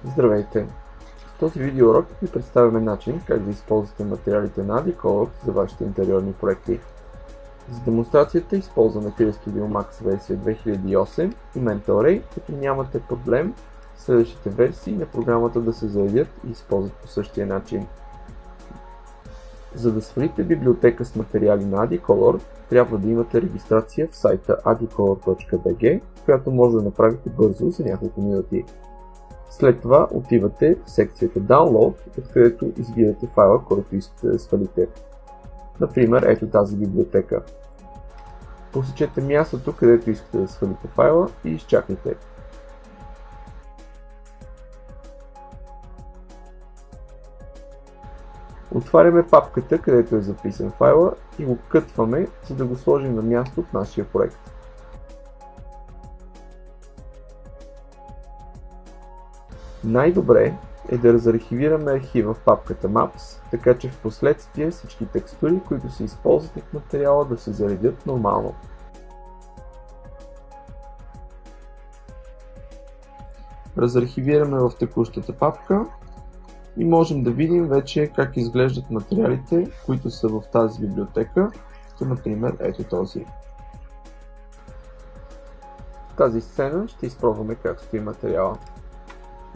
Здравейте! В този видеоурок ви представяме начин как да използвате материалите на AdiColor за вашите интериорни проекти. За демонстрацията използваме Clear Studio Max версия 2008 и Mental Ray, като нямате проблем следващите версии на програмата да се заредят и използват по същия начин. За да свалите библиотека с материали на AdiColor, трябва да имате регистрация в сайта adicolor.bg, която може да направите бързо за няколко минути. След това отивате в секцията Download, откъдето избирате файла, който искате да свалите. Например, ето тази библиотека. Посечете мястото, където искате да свалите файла и изчакайте. Отваряме папката, където е записан файла и го кътваме, за да го сложим на място в нашия проект. Най-добре е да разархивираме архива в папката Maps, така че в последствие всички текстури, които се използват в материала, да се заредят нормално. Разархивираме в текущата папка и можем да видим вече как изглеждат материалите, които са в тази библиотека, като например ето този. В тази сцена ще изпробваме как стои материала.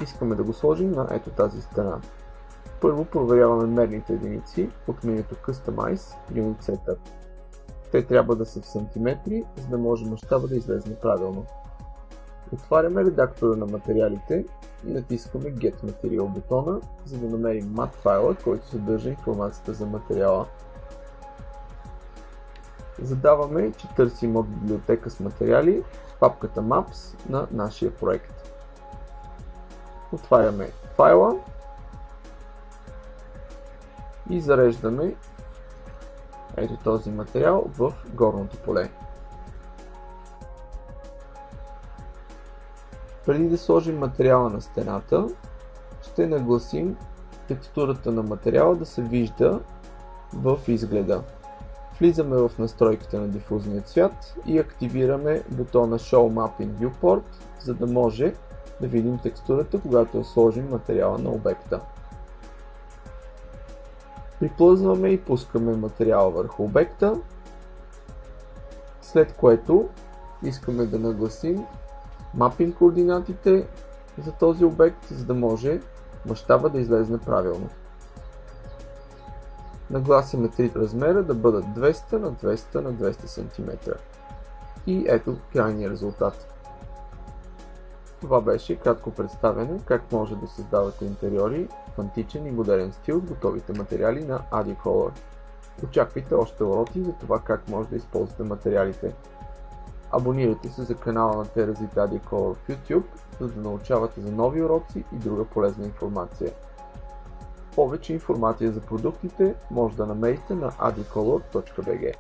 Искаме да го сложим на ето тази стена. Първо проверяваме мерните единици от менюто Customize Unit Setup. Те трябва да са в сантиметри, за да може мащаба да излезе правилно. Отваряме редактора на материалите и натискаме Get Material бутона, за да намерим MAT файла, който съдържа информацията за материала. Задаваме, че търсим от библиотека с материали в папката Maps на нашия проект. Отваряме файла и зареждаме ето този материал в горното поле. Преди да сложим материала на стената, ще нагласим текстурата на материала да се вижда в изгледа. Влизаме в настройките на дифузния цвят и активираме бутона Show Mapping Viewport, за да може да видим текстурата, когато сложим материала на обекта. Приплъзваме и пускаме материала върху обекта, след което искаме да нагласим мапинг координатите за този обект, за да може мащаба да излезе правилно. Нагласяме трите размера да бъдат 200 на 200 на 200 см. И ето крайния резултат. Това беше кратко представяне как може да създавате интериори в античен и модерен стил с готовите материали на AdiColor. Очаквайте още уроци за това как може да използвате материалите. Абонирайте се за канала на Terrazit AdiColor в YouTube, за да научавате за нови уроци и друга полезна информация. Повече информация за продуктите може да намерите на adicolor.bg.